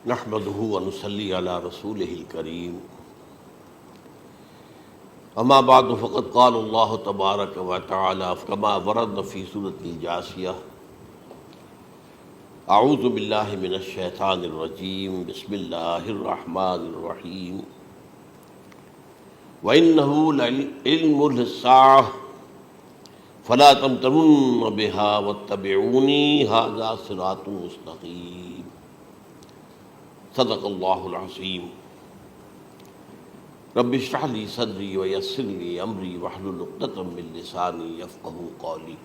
نحمده ونصلي على رسوله الكريم اما بعد فقد قال الله تبارك وتعالى كما ورد في سورة الجاثية اعوذ بالله من الشيطان الرجيم بسم الله الرحمن الرحيم وإنه لعلم للساعة فلا تمترن بها واتبعوني هذا صراط مستقيم صدق اللہ العظیم رب اشرح لی صدری ویسر لی امری واحلل عقدۃ من لسانی یفقہوا قولی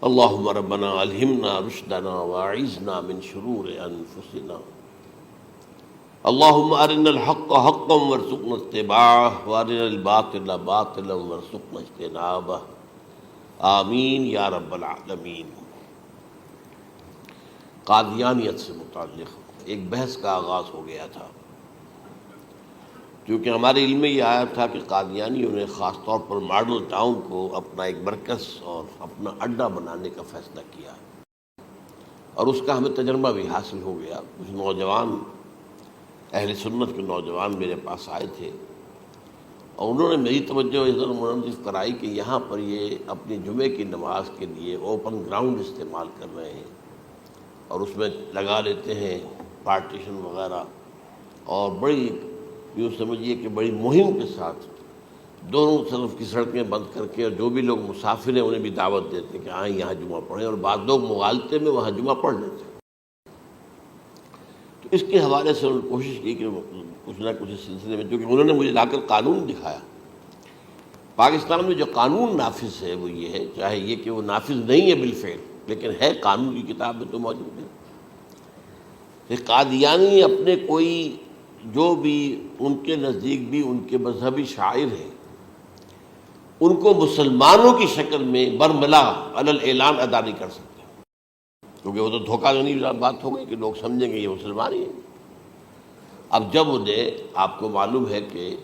اللہم ربنا الہمنا رشدنا واعذنا من شرور انفسنا اللہم ارنا الحق حقا وارزقنا اتباعہ وارنا الباطل باطلا وارزقنا اجتنابہ آمین یا رب العالمین۔ قادیانیت سے متعلق ایک بحث کا آغاز ہو گیا تھا، کیونکہ ہمارے علم میں یہ آیا تھا کہ قادیانیوں نے خاص طور پر ماڈل ٹاؤن کو اپنا ایک مرکز اور اپنا اڈہ بنانے کا فیصلہ کیا، اور اس کا ہمیں تجربہ بھی حاصل ہو گیا۔ کچھ نوجوان اہل سنت کے نوجوان میرے پاس آئے تھے اور انہوں نے میری توجہ ادھر منعطف کرائی کہ یہاں پر یہ اپنی جمعے کی نماز کے لیے اوپن گراؤنڈ استعمال کر رہے ہیں اور اس میں لگا لیتے ہیں پارٹیشن وغیرہ، اور بڑی یوں سمجھیے کہ بڑی مہم کے ساتھ دونوں طرف کی سڑکیں بند کر کے، اور جو بھی لوگ مسافر ہیں انہیں بھی دعوت دیتے ہیں کہ آئیں یہاں جمعہ پڑھیں، اور بعض لوگ مغالطے میں وہاں جمعہ پڑھ لیتے ہیں۔ تو اس کے حوالے سے انہوں نے کوشش کی کہ کچھ نہ کچھ اس سلسلے میں، کیونکہ انہوں نے مجھے لا کر قانون دکھایا۔ پاکستان میں جو قانون نافذ ہے وہ یہ ہے، چاہے یہ کہ وہ نافذ نہیں ہے بالفعل، لیکن ہے قانون کی کتاب میں تو موجود ہے کہ قادیانی اپنے کوئی جو بھی ان کے نزدیک بھی ان کے مذہبی شاعر ہیں ان کو مسلمانوں کی شکل میں برملا علی الاعلان ادا نہیں کر سکتے، کیونکہ وہ تو دھوکہ دہی بات ہو گئی کہ لوگ سمجھیں گے یہ مسلمان ہی ہیں۔ اب جب انہیں، آپ کو معلوم ہے کہ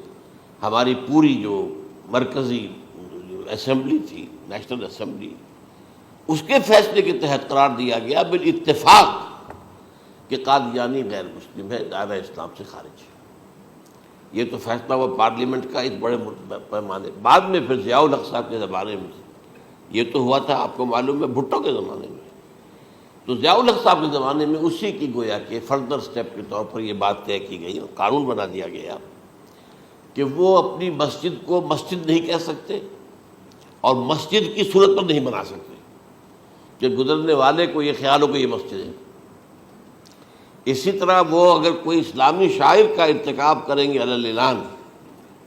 ہماری پوری جو مرکزی اسمبلی تھی، نیشنل اسمبلی، اس کے فیصلے کے تحت قرار دیا گیا بالاتفاق کہ قادیانی غیر مسلم ہے، دائرہ اسلام سے خارج ہے۔ یہ تو فیصلہ ہوا پارلیمنٹ کا ایک بڑے پیمانے، بعد میں پھر ضیاء الحق صاحب کے زمانے میں یہ تو ہوا تھا، آپ کو معلوم ہے، بھٹو کے زمانے میں۔ تو ضیاء الحق صاحب کے زمانے میں اسی کی گویا کہ فردر سٹیپ کے طور پر یہ بات طے کی گئی اور قانون بنا دیا گیا کہ وہ اپنی مسجد کو مسجد نہیں کہہ سکتے اور مسجد کی صورت پر نہیں بنا سکتے کہ گزرنے والے کو یہ خیال ہو کہ یہ مسجد ہے۔ اسی طرح وہ اگر کوئی اسلامی شاعر کا ارتکاب کریں گے علی الاعلان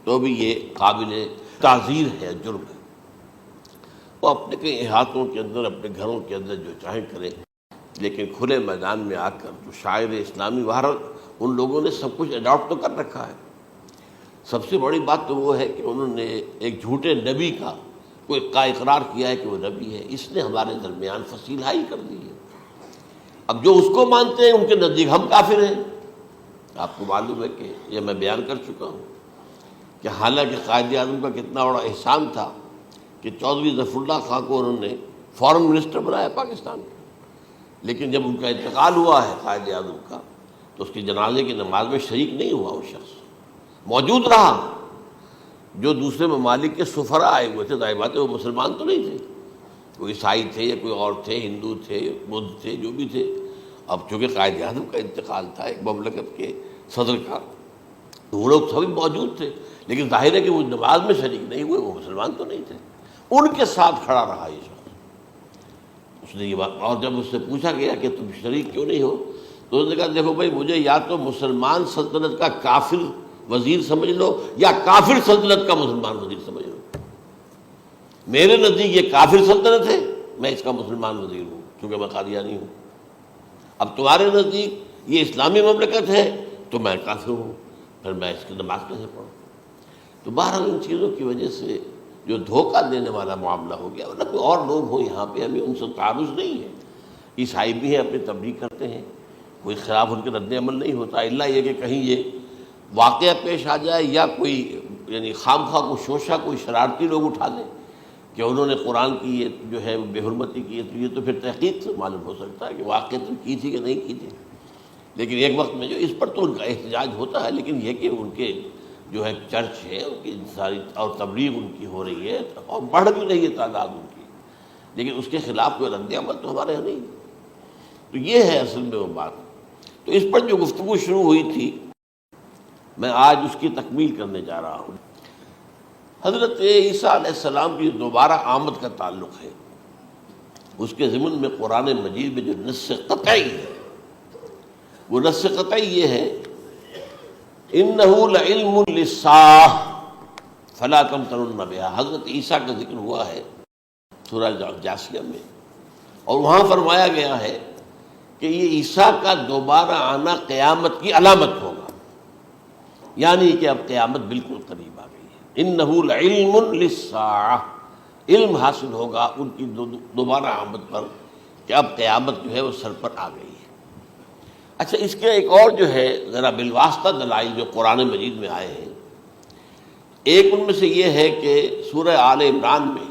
تو بھی یہ قابل تعزیر ہے، جرم ہے۔ وہ اپنے کئی احاطوں کے اندر، اپنے گھروں کے اندر جو چاہیں کریں، لیکن کھلے میدان میں آ کر جو شاعر اسلامی باہر ان لوگوں نے سب کچھ اڈاپٹ تو کر رکھا ہے۔ سب سے بڑی بات تو وہ ہے کہ انہوں نے ایک جھوٹے نبی کا اقرار کیا ہے کہ وہ نبی ہے، اس نے ہمارے درمیان فصیل ہائی کر دی ہے۔ اب جو اس کو مانتے ہیں ان کے نزدیک ہم کافر ہیں۔ آپ کو معلوم ہے کہ یہ میں بیان کر چکا ہوں کہ حالانکہ قائد اعظم کا کتنا بڑا احسان تھا کہ چودھری ظفر اللہ خان کو انہوں نے فارن منسٹر بنایا پاکستان کا، لیکن جب ان کا انتقال ہوا ہے قائد اعظم کا تو اس کی جنازے کی نماز میں شریک نہیں ہوا، وہ شخص موجود رہا۔ جو دوسرے ممالک کے سفراء آئے ہوئے تھے، ظاہر بات ہے وہ مسلمان تو نہیں تھے، کوئی عیسائی تھے یا کوئی اور تھے، ہندو تھے، بدھ تھے، جو بھی تھے۔ اب چونکہ قائد اعظم کا انتقال تھا ایک مملکت کے صدر کا، تو وہ لوگ سبھی موجود تھے، لیکن ظاہر ہے کہ وہ نماز میں شریک نہیں ہوئے، وہ مسلمان تو نہیں تھے۔ ان کے ساتھ کھڑا رہا یہ شخص۔ اس نے یہ بات، اور جب اس سے پوچھا گیا کہ تم شریک کیوں نہیں ہو تو اس نے کہا دیکھو بھائی، مجھے یا تو مسلمان سلطنت کا کافر وزیر سمجھ لو یا کافر سلطنت کا مسلمان وزیر سمجھ لو۔ میرے نزدیک یہ کافر سلطنت ہے، میں اس کا مسلمان وزیر ہوں کیونکہ میں قادیانی ہوں۔ اب تمہارے نزدیک یہ اسلامی مملکت ہے تو میں کافر ہوں، پھر میں اس کی نماز کیسے پڑھوں؟ تو بہرحال ان چیزوں کی وجہ سے جو دھوکہ دینے والا معاملہ ہو گیا، ورنہ کوئی اور لوگ ہوں یہاں پہ، ہمیں ان سے تعارض نہیں ہے۔ عیسائی بھی ہیں، اپنی تبلیغ کرتے ہیں، کوئی خلاف ان کے رد عمل نہیں ہوتا، الا یہ کہ کہیں یہ واقعہ پیش آ جائے یا کوئی یعنی خام خواہ کو شوشہ کوئی شرارتی لوگ اٹھا دیں کہ انہوں نے قرآن کی یہ جو ہے بے حرمتی کی ہے، تو یہ تو پھر تحقیق سے معلوم ہو سکتا ہے کہ واقعہ کی تھی کہ نہیں کی تھی۔ لیکن ایک وقت میں جو اس پر تو ان کا احتجاج ہوتا ہے، لیکن یہ کہ ان کے جو ہے چرچ ہے ان کی ساری اور تبلیغ ان کی ہو رہی ہے اور بڑھ بھی رہی ہے تعداد ان کی، لیکن اس کے خلاف کوئی رد عمل تو ہمارے یہاں نہیں۔ تو یہ ہے اصل میں وہ بات۔ تو اس پر جو گفتگو شروع ہوئی تھی میں آج اس کی تکمیل کرنے جا رہا ہوں۔ حضرت عیسیٰ علیہ السلام کی دوبارہ آمد کا تعلق ہے، اس کے ضمن میں قرآن مجید میں جو نص قطعی ہے وہ نص قطعی یہ ہے اِنَّهُ لَعِلْمٌ لِلسَّاعَةِ فَلَا تَمْتَرُنَّ بِهَا۔ حضرت عیسیٰ کا ذکر ہوا ہے سورہ جاسیہ میں، اور وہاں فرمایا گیا ہے کہ یہ عیسیٰ کا دوبارہ آنا قیامت کی علامت ہوگا، یعنی کہ اب قیامت بالکل قریب آ گئی ہے۔ اِنَّهُ لَعِلْمٌ لِلسَّاعَةِ، علم حاصل ہوگا ان کی دوبارہ آمد پر کہ اب قیامت جو ہے وہ سر پر آ گئی ہے۔ اچھا، اس کے ایک اور جو ہے ذرا بالواسطہ دلائل جو قرآن مجید میں آئے ہیں، ایک ان میں سے یہ ہے کہ سورہ آل عمران میں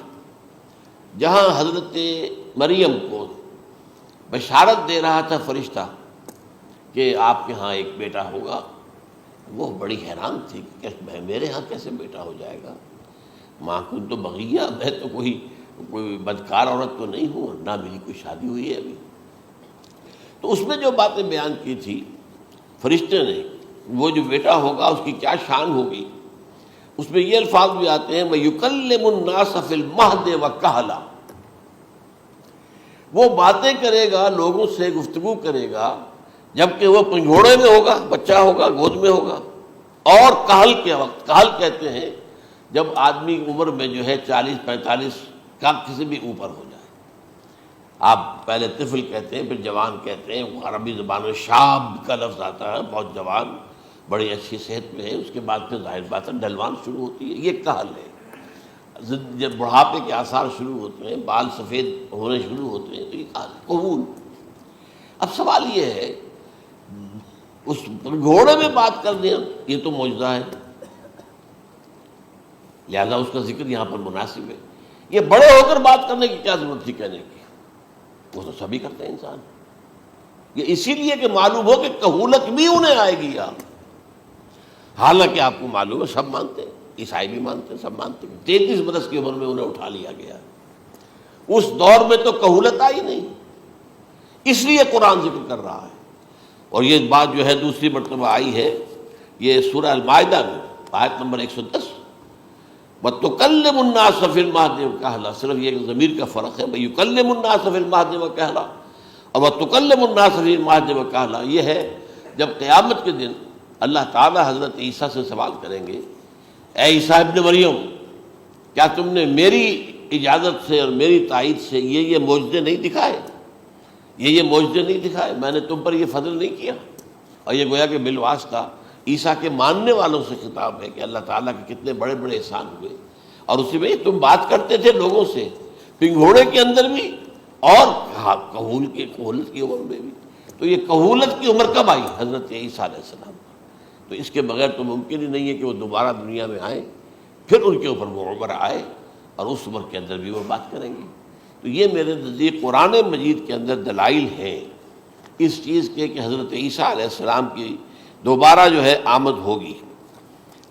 جہاں حضرت مریم کو بشارت دے رہا تھا فرشتہ کہ آپ کے ہاں ایک بیٹا ہوگا، وہ بڑی حیران تھی کہ میرے ہاں کیسے بیٹا ہو جائے گا، ماں کو تو بغیہ، میں تو کوئی بدکار عورت تو نہیں ہوں، نہ میری کوئی شادی ہوئی ہے ابھی۔ تو اس میں جو باتیں بیان کی تھی فرشتے نے، وہ جو بیٹا ہوگا اس کی کیا شان ہوگی، اس میں یہ الفاظ بھی آتے ہیں وَيُكَلِّمُ النَّاسَ فِي الْمَهْدِ وَكَهْلًا، وہ باتیں کرے گا، لوگوں سے گفتگو کرے گا جبکہ وہ پنجھوڑے میں ہوگا، بچہ ہوگا، گود میں ہوگا، اور کہل کے وقت، کہل کہتے ہیں جب آدمی عمر میں جو ہے 40-45 کا کسی بھی اوپر ہو جائے، آپ پہلے طفل کہتے ہیں پھر جوان کہتے ہیں، وہ عربی زبان میں شاب کا لفظ آتا ہے، بہت جوان، بڑی اچھی صحت میں ہے، اس کے بعد پھر ظاہر بات ہے ڈھلوان شروع ہوتی ہے، یہ کہل ہے۔ جب بڑھاپے کے آثار شروع ہوتے ہیں، بال سفید ہونے شروع ہوتے ہیں، تو یہ کہل ہے، قبول۔ اب سوال یہ ہے اس گھوڑے میں بات کر دیں، یہ تو معجزہ ہے، لہذا اس کا ذکر یہاں پر مناسب ہے۔ یہ بڑے ہو کر بات کرنے کی کیا ضرورت تھی کہنے کی، وہ تو سبھی کرتے ہیں انسان، یہ اسی لیے کہ معلوم ہو کہ کہولت بھی انہیں آئے گی یار، حالانکہ آپ کو معلوم ہے سب مانتے ہیں، عیسائی بھی مانتے ہیں، سب مانتے ہیں، 33 برس کی عمر میں انہیں اٹھا لیا گیا، اس دور میں تو کہولت آئی نہیں، اس لیے قرآن ذکر کر رہا ہے۔ اور یہ بات جو ہے دوسری مرتبہ آئی ہے یہ سورہ المائدہ میں آیت نمبر 110 وَتُكَلِّمُ النَّاسَ فِي الْمَهْدِ وَكَهْلًا، صرف یہ ضمیر کا فرق ہے، وَيُكَلِّمُ النَّاسَ فِي الْمَهْدِ وَكَهْلًا، اور وَتُكَلِّمُ النَّاسَ فِي الْمَهْدِ وَكَهْلًا یہ ہے جب قیامت کے دن اللہ تعالیٰ حضرت عیسیٰ سے سوال کریں گے، اے عیسیٰ ابن مریم، کیا تم نے میری اجازت سے اور میری تائید سے یہ معجزے نہیں دکھائے، یہ معجزے نہیں دکھائے، میں نے تم پر یہ فضل نہیں کیا؟ اور یہ گویا کہ بالواسطہ عیسیٰ کے ماننے والوں سے خطاب ہے کہ اللہ تعالیٰ کے کتنے بڑے بڑے احسان ہوئے، اور اسی میں تم بات کرتے تھے لوگوں سے پنگھوڑے کے اندر بھی اور کہولت کی عمر میں بھی، تو یہ کہولت کی عمر کب آئی؟ حضرت عیسیٰ علیہ السلام، تو اس کے بغیر تو ممکن ہی نہیں ہے کہ وہ دوبارہ دنیا میں آئیں، پھر ان کے اوپر وہ عمر آئے اور اس عمر کے اندر بھی وہ بات کریں گے۔ تو یہ میرے نزدیک قرآن مجید کے اندر دلائل ہیں اس چیز کے کہ حضرت عیسیٰ علیہ السلام کی دوبارہ جو ہے آمد ہوگی۔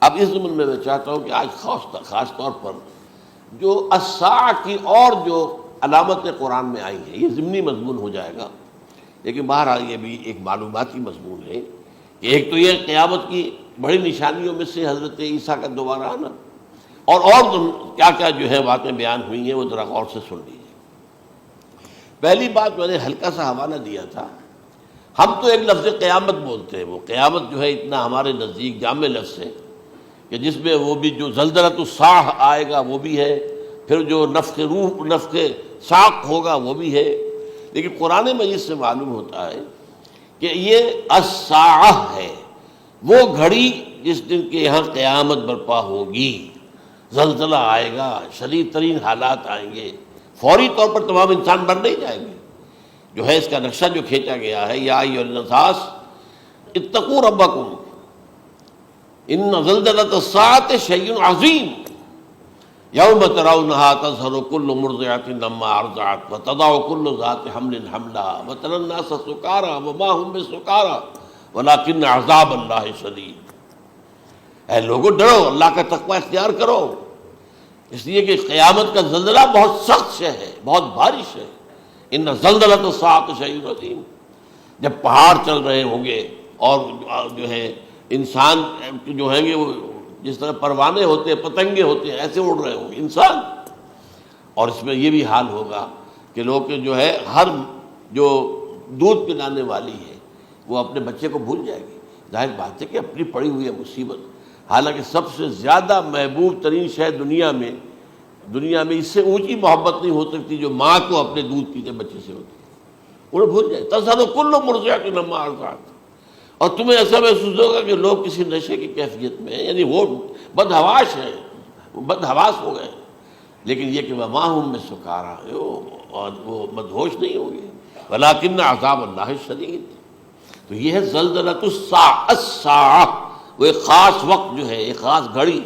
اب اس ضمن میں چاہتا ہوں کہ آج خاص طور پر جو الساعہ کی اور جو علامتیں قرآن میں آئی ہیں، یہ ضمنی مضمون ہو جائے گا، لیکن بہرحال یہ بھی ایک معلوماتی مضمون ہے کہ ایک تو یہ قیامت کی بڑی نشانیوں میں سے حضرت عیسیٰ کا دوبارہ آنا، اور کیا کیا جو ہے باتیں بیان ہوئی ہیں وہ ذرا غور سے سن لیجیے۔ پہلی بات میں نے ہلکا سا حوالہ دیا تھا، ہم تو ایک لفظ قیامت بولتے ہیں، وہ قیامت جو ہے اتنا ہمارے نزدیک جامع لفظ ہے کہ جس میں وہ بھی جو زلزلۃ الساعہ آئے گا وہ بھی ہے، پھر جو نفخ روح نفخ ساق ہوگا وہ بھی ہے، لیکن قرآن مجید سے معلوم ہوتا ہے کہ یہ الساعہ ہے، وہ گھڑی جس دن کے یہاں قیامت برپا ہوگی، زلزلہ آئے گا، شدید ترین حالات آئیں گے، فوری طور پر تمام انسان مر نہیں جائیں گے۔ جو ہے اس کا نقشہ جو کھینچا گیا ہے یا ایھا الناس اتقوا ربکم ان زلزلۃ الساعۃ شیء عظیم یوم ترونها تذہل کل مرضعۃ عما ارضعت وتضع کل ذات حمل حملها وتری الناس سکارى وما هم بسکارى ولیکن عذاب اللہ شدید، اے لوگوں ڈرو، اللہ کا تقوی اختیار کرو، اس لیے کہ قیامت کا زلزلہ بہت سخت شے ہے، بہت بارش ہے۔ ان زلزلۃ الساعۃ شیء عظیم، جب پہاڑ چل رہے ہوں گے اور جو ہے انسان جو ہیں گے وہ جس طرح پروانے ہوتے ہیں، پتنگے ہوتے ہیں، ایسے اڑ رہے ہوں گے انسان، اور اس میں یہ بھی حال ہوگا کہ لوگ جو ہے ہر جو دودھ پلانے والی ہے وہ اپنے بچے کو بھول جائے گی۔ ظاہر بات ہے کہ اپنی پڑی ہوئی ہے مصیبت، حالانکہ سب سے زیادہ محبوب ترین شے دنیا میں اس سے اونچی محبت نہیں ہو سکتی جو ماں کو اپنے دودھ پیتے بچے سے ہوتی ہے، انہیں بھول جائے۔ تذہل کل مرضعۃ عما ارضعت، اور تمہیں ایسا محسوس ہوگا کہ لوگ کسی نشے کی کیفیت میں ہیں، یعنی وہ بدحواش ہیں، وہ بدحواس ہو گئے، لیکن یہ کہ وما ہم بسکارى، اور وہ مدہوش نہیں ہوں گے، ولکن عذاب اللہ شدید۔ تو یہ ہے زلزلۃ الساعہ، وہ ایک خاص وقت جو ہے، ایک خاص گھڑی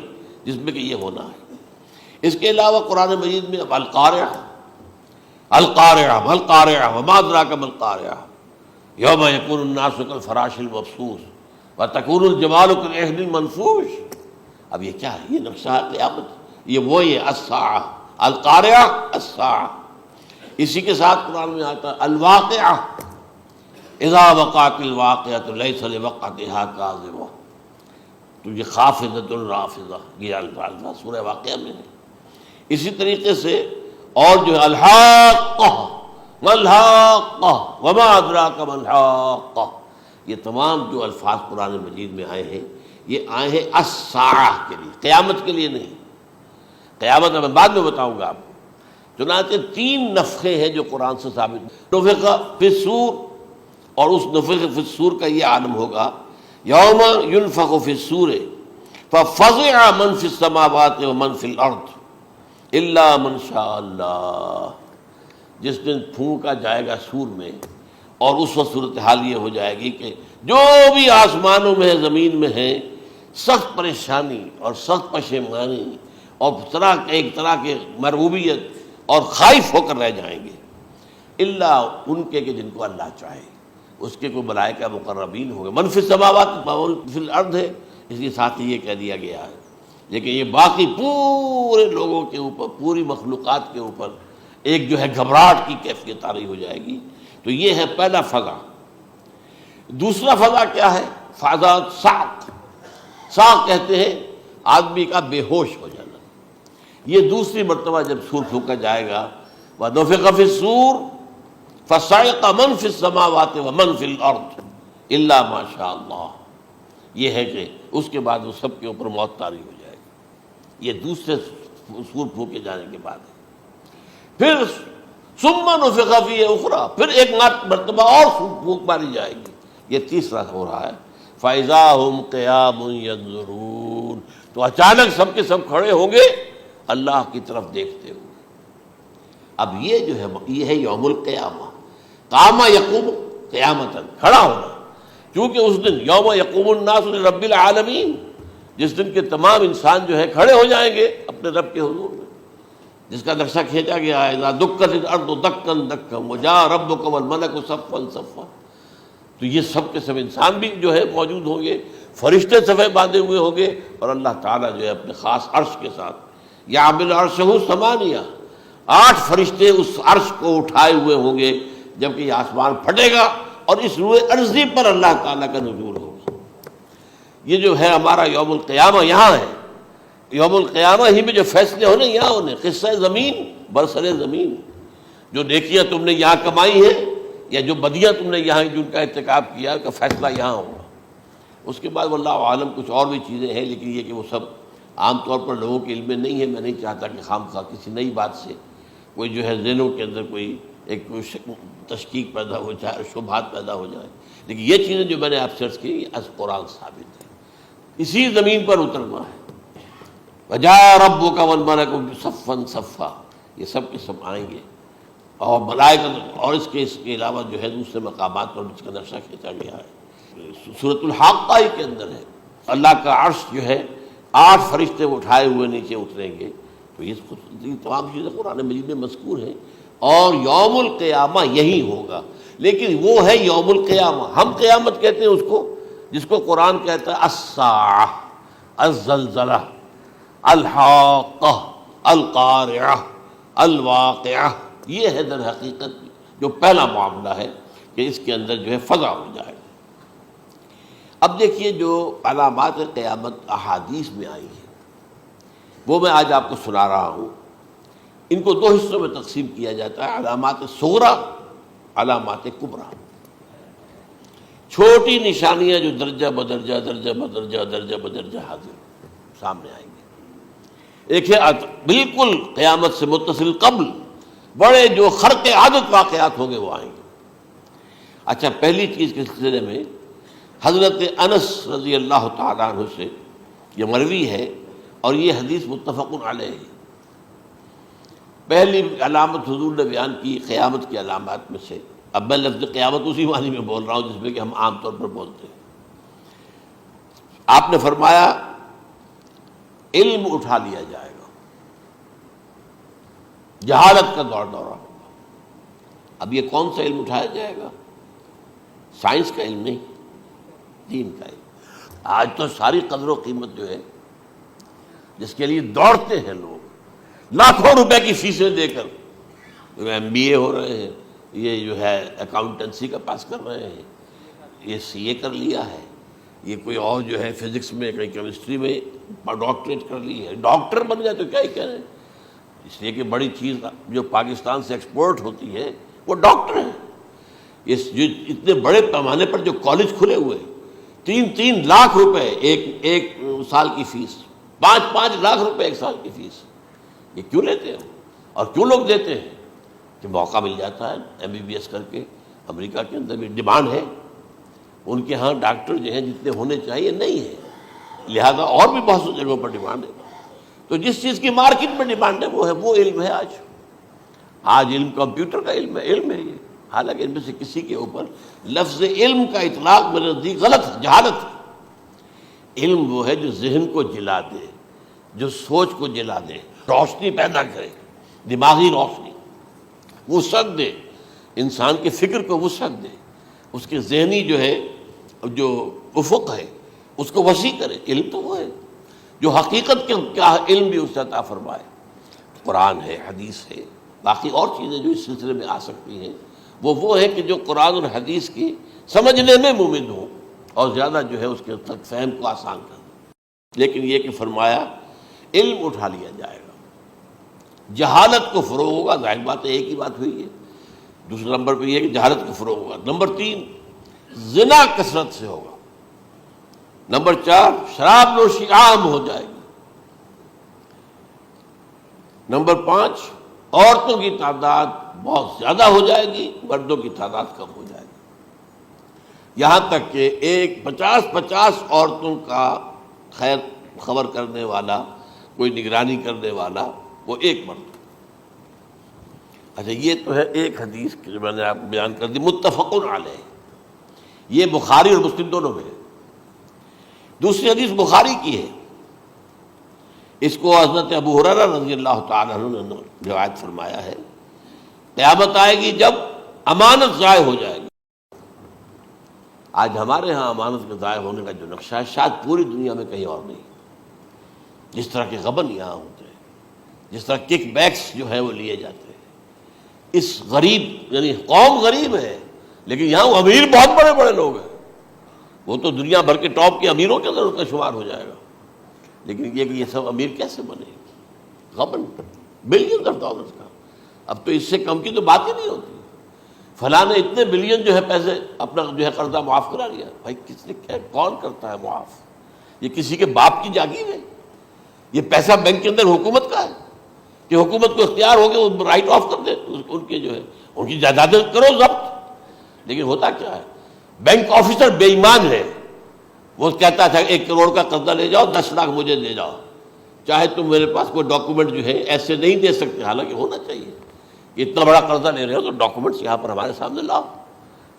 جس میں کہ یہ ہونا ہے۔ اس کے علاوہ قرآن مجید میں اب القارعہ، القارعہ ما القارعہ وما ادراک ما القارعہ، یوم یکون الناس کالفراش المبثوث وتکون الجبال کالعہن المنفوش۔ اب یہ کیا ہے؟ یہ نقشہ قیامت، یہ الساعہ، القارعہ الساعہ۔ اسی کے ساتھ قرآن میں آتا ہے الواقعہ، اذا وقعت الواقعۃ لیس لوقعتها کاذبہ، تو یہ خافضۃ رافضہ، یہ الفاظ سورہ واقعہ میں ہے۔ اسی طریقے سے اور جو ہے الحاقہ، ما الحاقہ وما ادراک ما الحاقہ، یہ تمام جو الفاظ قرآن مجید میں آئے ہیں یہ آئے ہیں الساعہ کے لیے، قیامت کے لیے نہیں۔ قیامت میں بعد میں بتاؤں گا آپ کو۔ چنانچہ 3 نفخے ہیں جو قرآن سے ثابت، نفخ فی الصور، اور اس نفخ فی الصور کا یہ عالم ہوگا یوم ینفخ فی الصور ففزع من فی السماوات ومن فی الارض الا من شاء اللہ، جس دن پھونکا جائے گا سور میں، اور اس وقت صورتحال یہ ہو جائے گی کہ جو بھی آسمانوں میں ہے، زمین میں ہے، سخت پریشانی اور سخت پشیمانی اور ایک طرح کے مرعوبیت اور خائف ہو کر رہ جائیں گے، الا ان کے کہ جن کو اللہ چاہے، اس کے کوئی ملائکہ مقربین ہوں گے۔ من فی السماوات فی الارض ہے، اس کے ساتھ ہی یہ کہہ دیا گیا ہے، لیکن یہ باقی پورے لوگوں کے اوپر، پوری مخلوقات کے اوپر ایک جو ہے گھبراہٹ کی کیفیت طاری ہو جائے گی۔ تو یہ ہے پہلا فضا۔ دوسرا فضا کیا ہے؟ فضا صعق، صعق کہتے ہیں آدمی کا بے ہوش ہو جانا۔ یہ دوسری مرتبہ جب سور پھونکا جائے گا، وَنُفِخَ فِي الصُّورِ فَصَعِقَ مَن فِي السَّمَاوَاتِ وَمَن فِي الْأَرْضِ إِلَّا مَا شَاءَ اللَّهُ، یہ ہے کہ اس کے بعد وہ سب کے اوپر موت طاری ہو جائے گی۔ یہ دوسرے سور پھونکے جانے کے بعد ہے۔ پھر ثُمَّ نُفِخَ فِيهِ أُخْرَى، پھر ایک مرتبہ اور پھونک ماری جائے گی، یہ تیسرا ہو رہا ہے۔ فَإِذَا هُمْ قِيَامٌ يَنظُرُونَ، تو اچانک سب کے سب کھڑے ہوں گے اللہ کی طرف دیکھتے ہوئے۔ اب یہ جو ہے یہ ہے یوم القیامہ، قام یقوم قیامتاً، کھڑا ہونا، کیونکہ اس دن یوم یقوم الناس لرب العالمین، جس دن کے تمام انسان جو ہے کھڑے ہو جائیں گے اپنے رب کے حضور میں، جس کا نقشہ کھینچا گیا ہے اذا دکت الارض دکا دکا وجاء ربک والملک صفا صفا۔ تو یہ سب کے سب انسان بھی جو ہے موجود ہوں گے، فرشتے صفے باندھے ہوئے ہوں گے، اور اللہ تعالیٰ جو ہے اپنے خاص عرش کے ساتھ، یحمل عرشہ ثمانیہ، 8 فرشتے اس عرش کو اٹھائے ہوئے ہوں گے، جبکہ یہ آسمان پھٹے گا اور اس روئے ارضی پر اللہ تعالیٰ کا نزول ہوگا۔ یہ جو ہے ہمارا یوم القیامہ یہاں ہے، یوم القیامہ ہی میں جو فیصلے ہونے یہاں ہونے، قصہ زمین برسر زمین، جو نیکیاں تم نے یہاں کمائی ہیں یا جو بدیاں تم نے یہاں جن کا ارتکاب کیا کا فیصلہ یہاں ہوگا۔ اس کے بعد واللہ عالم کچھ اور بھی چیزیں ہیں، لیکن یہ کہ وہ سب عام طور پر لوگوں کے علم میں نہیں ہے۔ میں نہیں چاہتا کہ خام خواہ کسی نئی بات سے کوئی جو ہے ذہنوں کے اندر کوئی ایک تشکیک پیدا ہو جائے، شبہات پیدا ہو جائے، لیکن یہ چیزیں جو میں نے آپ سرچ کی از قرآن ثابت ہے، اسی زمین پر اترنا ہے۔ وجاء ربک والملک صفا صفا، یہ سب کے سب آئیں گے، اور ملائکہ، اور اس کے علاوہ جو ہے دوسرے مقامات پر جس کا نقشہ کھینچا گیا ہے سورۃ الحاقہ کے اندر ہے، اللہ کا عرش جو ہے 8 فرشتے اٹھائے ہوئے نیچے اتریں گے۔ تو یہ تمام چیزیں قرآن مجید میں مذکور ہیں، اور یوم القیامہ یہی ہوگا، لیکن وہ ہے یوم القیامہ، ہم قیامت کہتے ہیں اس کو، جس کو قرآن کہتا ہے الساعہ، الزلزلہ، الحاقہ، القارعہ، الواقعہ، یہ ہے در حقیقت جو پہلا معاملہ ہے کہ اس کے اندر جو ہے فضا ہو جائے۔ اب دیکھیے جو علامات قیامت احادیث میں آئی ہیں وہ میں آج آپ کو سنا رہا ہوں۔ ان کو دو حصوں میں تقسیم کیا جاتا ہے، علامات صغریٰ، علامات کبریٰ۔ چھوٹی نشانیاں جو درجہ بدرجہ درجہ بدرجہ درجہ بدرجہ حاضر سامنے آئیں گے۔ ایک ہے بالکل قیامت سے متصل قبل بڑے جو خرق عادت واقعات ہوں گے وہ آئیں گے۔ اچھا، پہلی چیز کے سلسلے میں حضرت انس رضی اللہ تعالیٰ عنہ سے یہ مروی ہے اور یہ حدیث متفق علیہ ہے۔ پہلی علامت حضور نے بیان کی قیامت کی علامات میں سے، اب میں لفظ قیامت اسی معنی میں بول رہا ہوں جس میں کہ ہم عام طور پر بولتے ہیں۔ آپ نے فرمایا علم اٹھا لیا جائے گا، جہالت کا دور دورہ ہوگا۔ اب یہ کون سا علم اٹھایا جائے گا؟ سائنس کا علم نہیں، دین کا علم۔ آج تو ساری قدر و قیمت جو ہے جس کے لیے دوڑتے ہیں لوگ لاکھوں روپے کی فیسیں دے کر، MBA ہو رہے ہیں، یہ جو ہے اکاؤنٹنسی کا پاس کر رہے ہیں، یہ CA کر لیا ہے، یہ کوئی اور جو ہے فزکس میں کہیں کیمسٹری میں ڈاکٹریٹ کر لی ہے، ڈاکٹر بن جائے تو کیا ہی کہیں۔ اس لیے کہ بڑی چیز جو پاکستان سے ایکسپورٹ ہوتی ہے وہ ڈاکٹر ہیں۔ جو اتنے بڑے پیمانے پر جو کالج کھلے ہوئے، 3 لاکھ روپے ایک سال کی فیس، 5 لاکھ روپے ایک سال کی فیس، یہ کیوں لیتے ہیں اور کیوں لوگ دیتے ہیں؟ کہ موقع مل جاتا ہے MBBS کر کے۔ امریکہ کے اندر بھی ڈیمانڈ ہے، ان کے ہاں ڈاکٹر جو ہیں جتنے ہونے چاہیے نہیں ہے، لہذا اور بھی بہت سی جگہوں پر ڈیمانڈ ہے۔ تو جس چیز کی مارکیٹ میں ڈیمانڈ ہے وہ علم ہے۔ آج علم کمپیوٹر کا علم ہے یہ، حالانکہ ان میں سے کسی کے اوپر لفظ علم کا اطلاق میرے نزدیک غلط ہے، جہالت ہے۔ علم وہ ہے جو ذہن کو جلا دے، جو سوچ کو جلا دے، روشنی پیدا کرے، دماغی روشنی، وسعت دے، انسان کے فکر کو وسعت دے، اس کے ذہنی جو ہے جو افق ہے اس کو وسیع کرے۔ علم تو وہ ہے جو حقیقت کے کیا علم بھی اسے عطا فرمائے۔ قرآن ہے، حدیث ہے، باقی اور چیزیں جو اس سلسلے میں آ سکتی ہیں وہ ہے کہ جو قرآن اور حدیث کی سمجھنے میں مومن ہوں اور زیادہ جو ہے اس کے تک فہم کو آسان کر دیں۔ لیکن یہ کہ فرمایا علم اٹھا لیا جائے گا، جہالت کو فروغ ہوگا۔ ظاہر بات ہے ایک ہی بات ہوئی ہے۔ دوسرے نمبر پہ یہ کہ جہالت کو فروغ ہوگا۔ نمبر 3 زنا کثرت سے ہوگا۔ نمبر 4 شراب نوشی عام ہو جائے گی۔ نمبر 5 عورتوں کی تعداد بہت زیادہ ہو جائے گی، مردوں کی تعداد کم ہو جائے گی، یہاں تک کہ 50 عورتوں کا خیر خبر کرنے والا، کوئی نگرانی کرنے والا، وہ ایک مرد۔ اچھا، یہ تو ہے ایک حدیث جو میں نے آپ کو بیان کر دی، متفق علیہ، یہ بخاری اور مسلم دونوں میں ہے۔ دوسری حدیث بخاری کی ہے، اس کو حضرت ابو ہریرہ رضی اللہ تعالیٰ عنہ نے روایت فرمایا ہے، قیامت آئے گی جب امانت ضائع ہو جائے گی۔ آج ہمارے ہاں امانت کے ضائع ہونے کا جو نقشہ ہے شاید پوری دنیا میں کہیں اور نہیں۔ جس طرح کے غبن یہاں ہوتے ہیں، جس طرح کک بیکس جو ہے وہ لیے جاتے ہیں، اس غریب یعنی قوم غریب ہے لیکن یہاں وہ امیر بہت بڑے بڑے لوگ ہیں، وہ تو دنیا بھر کے ٹاپ کے امیروں کے اندر ان کا شمار ہو جائے گا۔ لیکن یہ کہ یہ سب امیر کیسے بنے؟ غبن بلین آف ڈالرز کا، اب تو اس سے کم کی تو بات ہی نہیں ہوتی۔ فلاں نے اتنے بلین جو ہے پیسے اپنا جو ہے قرضہ معاف کرا لیا۔ بھائی کس نے کیا، کون کرتا ہے معاف؟ یہ کسی کے باپ کی جاگیر ہے؟ یہ پیسہ بینک کے اندر حکومت کا ہے کہ حکومت کو اختیار ہو گیا وہ رائٹ آف کر دے ان کے جو ہے ان کی جائیدادیں کرو ضبط۔ لیکن ہوتا کیا ہے، بینک آفیسر بے ایمان ہے، وہ کہتا تھا 1 کروڑ کا قرضہ لے جاؤ، 10 لاکھ مجھے دے جاؤ، چاہے تم میرے پاس کوئی ڈاکومنٹ جو ہے ایسے نہیں دے سکتے، حالانکہ ہونا چاہیے کہ اتنا بڑا قرضہ لے رہے ہو تو ڈاکومنٹس یہاں پر ہمارے سامنے لاؤ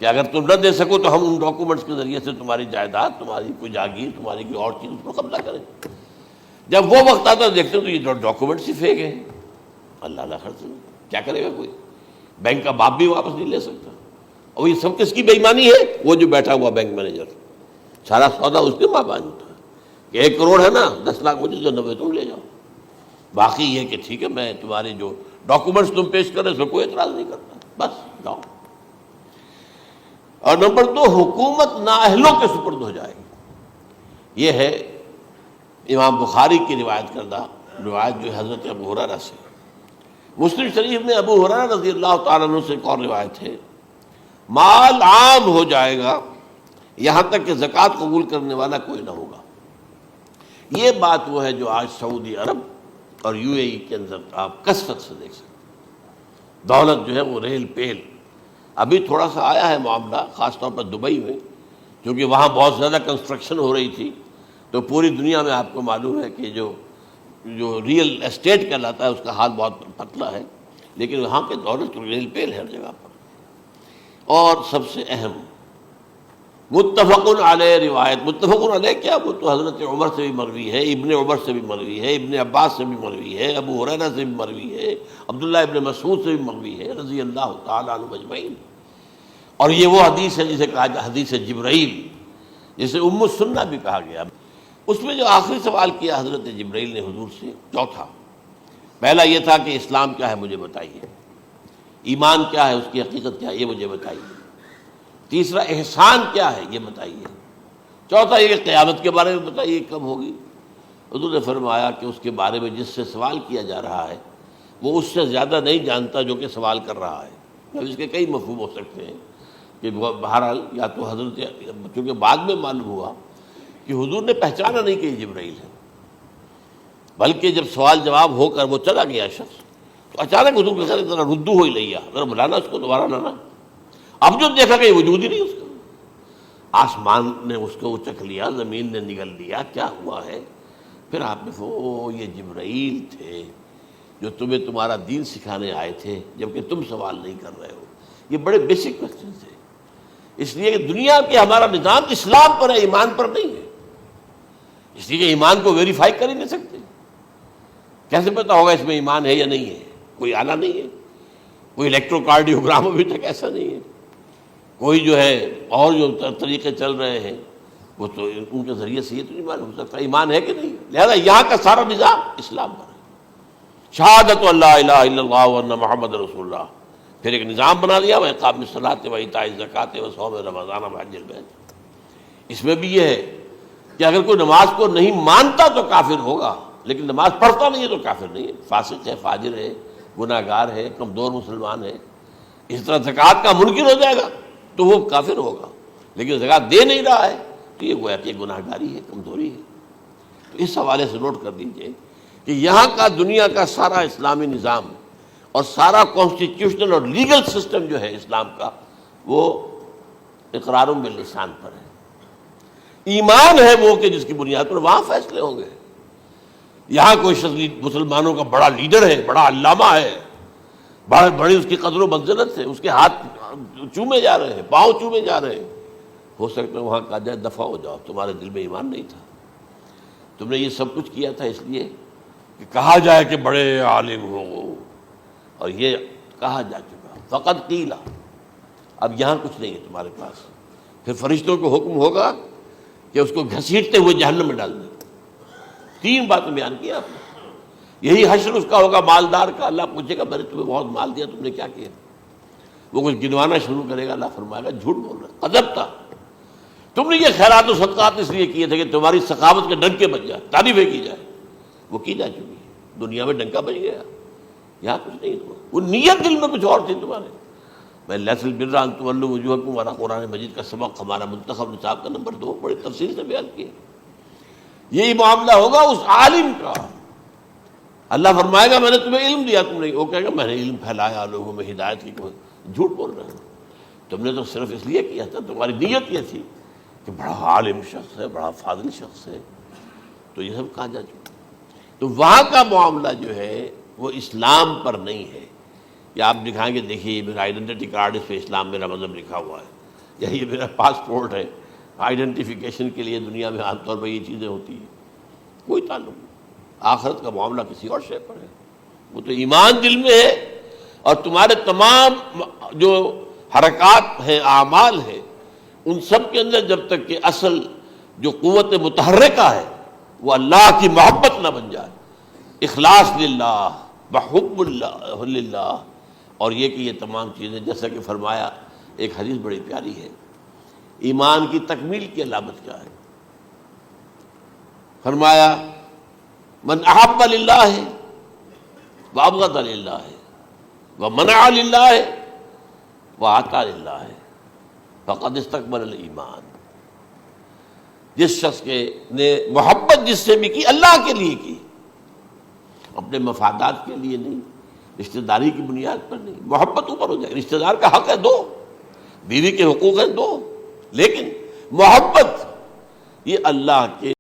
کہ اگر تم نہ دے سکو تو ہم ان ڈاکومنٹس کے ذریعے سے تمہاری جائیداد، تمہاری کوئی جاگیر، تمہاری کوئی اور چیز اس کو قبضہ کریں۔ جب وہ وقت آتا دیکھتے تو یہ ڈاکومنٹس ہی فیک ہیں، اللہ خرچ کیا کرے گا کوئی؟ بینک کا باپ بھی واپس نہیں لے سکتا۔ اور یہ سب کس کی بے ایمانی ہے؟ وہ جو بیٹھا ہوا بینک مینیجر، سارا سودا اس کے مابین ہوتا ہے کہ 1 کروڑ ہے نا، 10 لاکھ مجھے دو، 90 تم لے جاؤ، باقی یہ کہ ٹھیک ہے میں تمہارے جو ڈاکومنٹس تم پیش کر رہے اس میں کوئی اعتراض نہیں کرتا، بس جاؤ۔ اور نمبر 2، حکومت نااہلوں کے سپرد ہو جائے گی۔ یہ ہے امام بخاری کی روایت کردہ روایت جو حضرت ابو ہریرہ سے۔ مسلم شریف میں ابو ہریرہ رضی اللہ تعالیٰ عنہ سے ایک اور روایت ہے، مال عام ہو جائے گا یہاں تک کہ زکوٰۃ قبول کرنے والا کوئی نہ ہوگا۔ یہ بات وہ ہے جو آج سعودی عرب اور یو اے ای کے اندر آپ کثرت سے دیکھ سکتے ہیں۔ دولت جو ہے وہ ریل پیل، ابھی تھوڑا سا آیا ہے معاملہ خاص طور پر دبئی میں، کیونکہ وہاں بہت زیادہ کنسٹرکشن ہو رہی تھی، تو پوری دنیا میں آپ کو معلوم ہے کہ جو ریئل اسٹیٹ کہلاتا ہے اس کا حال بہت پتلا ہے، لیکن وہاں کے دولت ریل پیل ہے ہر جگہ پر۔ اور سب سے اہم متفق علیہ روایت، متفق علیہ کیا، وہ تو حضرت عمر سے بھی مروی ہے، ابن عمر سے بھی مروی ہے، ابن عباس سے بھی مروی ہے، ابو ہریرہ سے بھی مروی ہے، عبداللہ ابن مسعود سے بھی مروی ہے رضی اللہ تعالیٰ عنہ اجمعین۔ اور یہ وہ حدیث ہے جسے کہا جاتا حدیث جبرائیل، جسے ام السنہ بھی کہا گیا۔ اس میں جو آخری سوال کیا حضرت جبرائیل نے حضور سے، چوتھا، پہلا یہ تھا کہ اسلام کیا ہے مجھے بتائیے، ایمان کیا ہے، اس کی حقیقت کیا ہے یہ مجھے بتائیے، تیسرا احسان کیا ہے یہ بتائیے، چوتھا یہ کہ قیامت کے بارے میں بتائیے کب ہوگی۔ حضور نے فرمایا کہ اس کے بارے میں جس سے سوال کیا جا رہا ہے وہ اس سے زیادہ نہیں جانتا جو کہ سوال کر رہا ہے۔ اب اس کے کئی مفہوم ہو سکتے ہیں کہ بہرحال یا تو حضرت، چونکہ بعد میں معلوم ہوا کہ حضور نے پہچانا نہیں کہ یہ جبرائیل ہے، بلکہ جب سوال جواب ہو کر وہ چلا گیا شخص تو اچانک حضور کے ساتھ ذرا ردو ہو ہی لیا، ذرا بلانا اس کو دوبارہ لانا۔ اب جو دیکھا کہ وجود ہی نہیں اس کا، آسمان نے اس کو چکھ لیا، زمین نے نگل لیا، کیا ہوا ہے؟ پھر آپ نے یہ جبرائیل تھے جو تمہیں تمہارا دین سکھانے آئے تھے جبکہ تم سوال نہیں کر رہے ہو۔ یہ بڑے بیسک کوسچن تھے، اس لیے کہ دنیا کے ہمارا نظام اسلام پر ہے، ایمان پر نہیں ہے، اس لیے کہ ایمان کو ویریفائی کر ہی نہیں سکتے۔ کیسے پتا ہوگا اس میں ایمان ہے یا نہیں ہے؟ کوئی آلہ نہیں ہے، کوئی الیکٹروکارڈیوگرام ابھی تک ایسا نہیں ہے، کوئی جو ہے اور جو طریقے چل رہے ہیں وہ تو ان کے ذریعے سے یہ تو نہیں معلوم ہو سکتا ایمان ہے کہ نہیں۔ لہذا یہاں کا سارا نظام اسلام پر ہے، شہادت اللہ الہ الا اللہ وان محمد رسول اللہ، پھر ایک نظام بنا دیا وہ اقام الصلاۃ و ایتاء الزکوٰۃ و صوم رمضان و حج البیت۔ اس میں بھی یہ ہے کہ اگر کوئی نماز کو نہیں مانتا تو کافر ہوگا، لیکن نماز پڑھتا نہیں ہے تو کافر نہیں ہے، فاسق ہے، فاجر ہے، گناہ گار ہے، کمزور مسلمان ہے۔ اس طرح زکوٰۃ کا منکر ہو جائے گا تو وہ کافر ہوگا، لیکن زکوٰۃ دے نہیں رہا ہے تو یہ گویا کہ گناہ گاری ہے، کمزوری ہے۔ تو اس حوالے سے نوٹ کر دیجئے کہ یہاں کا دنیا کا سارا اسلامی نظام اور سارا کانسٹیٹیوشنل اور لیگل سسٹم جو ہے اسلام کا وہ اقرار باللسان پر ہے، ایمان ہے وہ کہ جس کی بنیاد پر وہاں فیصلے ہوں گے۔ یہاں کوئی شخص مسلمانوں کا بڑا لیڈر ہے، بڑا علامہ ہے، بڑی اس کی قدر و منزلت ہے، اس کے ہاتھ چومے جا رہے ہیں، پاؤں چومے جا رہے ہیں، ہو سکتا ہے وہاں کہا جائے دفع ہو جاؤ، تمہارے دل میں ایمان نہیں تھا، تم نے یہ سب کچھ کیا تھا اس لیے کہ کہا جائے کہ بڑے عالم ہو، اور یہ کہا جا چکا فقط قیلا، اب یہاں کچھ نہیں ہے تمہارے پاس۔ پھر فرشتوں کو حکم ہوگا کہ اس کو گھسیٹتے ہوئے جہنم میں ڈال دیں۔ 3 باتیں بیان کی آپ نے، یہی حشر اس کا ہوگا مالدار کا، اللہ پوچھے گا میں نے تمہیں بہت مال دیا، تم نے کیا کیا؟ وہ کچھ گنوانا شروع کرے گا، اللہ فرمائے گا جھوٹ بول رہا، قذبت، تم نے یہ خیرات و صدقات اس لیے کیے تھے کہ تمہاری سخاوت کے ڈنکے بج جائے، تعریفیں کی جائے، وہ کی جا چکی ہے، دنیا میں ڈنکا بج گیا، یہاں کچھ نہیں ہوا، وہ نیت دل میں کچھ اور تھی تمہارے۔ میں لیس البر ان تولوا وجوہکم والا قرآن مجید کا سبق ہمارا منتخب نصاب کا نمبر 2 بڑی تفصیل سے بیان کیا۔ یہی معاملہ ہوگا اس عالم کا، اللہ فرمائے گا میں نے تمہیں علم دیا، تم نہیں، وہ کہے گا میں نے علم پھیلایا لوگوں میں ہدایت کی، جھوٹ بول رہے ہو، تم نے تو صرف اس لیے کیا تھا، تمہاری نیت یہ تھی کہ بڑا عالم شخص ہے، بڑا فاضل شخص ہے، تو یہ سب کہا جا چکا۔ تو وہاں کا معاملہ جو ہے وہ اسلام پر نہیں ہے، یا آپ دکھائیں گے دیکھیے یہ میرا آئیڈینٹی کارڈ، اس پہ اسلام میرا مذہب لکھا ہوا ہے، یا یہ میرا پاسپورٹ ہے، آئیڈینٹیفیکیشن کے لیے دنیا میں عام طور پر یہ چیزیں ہوتی ہیں، کوئی تعلق نہیں۔ آخرت کا معاملہ کسی اور شے پر ہے، وہ تو ایمان دل میں ہے، اور تمہارے تمام جو حرکات ہیں، اعمال ہیں، ان سب کے اندر جب تک کہ اصل جو قوت متحرکہ ہے وہ اللہ کی محبت نہ بن جائے، اخلاص للہ، بحب اللہ للہ، اور یہ کہ یہ تمام چیزیں جیسا کہ فرمایا، ایک حدیث بڑی پیاری ہے، ایمان کی تکمیل کی علامت کیا ہے؟ فرمایا من احب للہ وابغض للہ ومنع للہ واعطى للہ فقد استکمل الایمان۔ جس شخص کے نے محبت جس سے بھی کی، اللہ کے لیے کی، اپنے مفادات کے لیے نہیں، رشتہ داری کی بنیاد پر نہیں، محبت اوپر ہو جائے، رشتہ دار کا حق ہے دو، بیوی کے حقوق ہیں دو، لیکن محبت یہ اللہ کے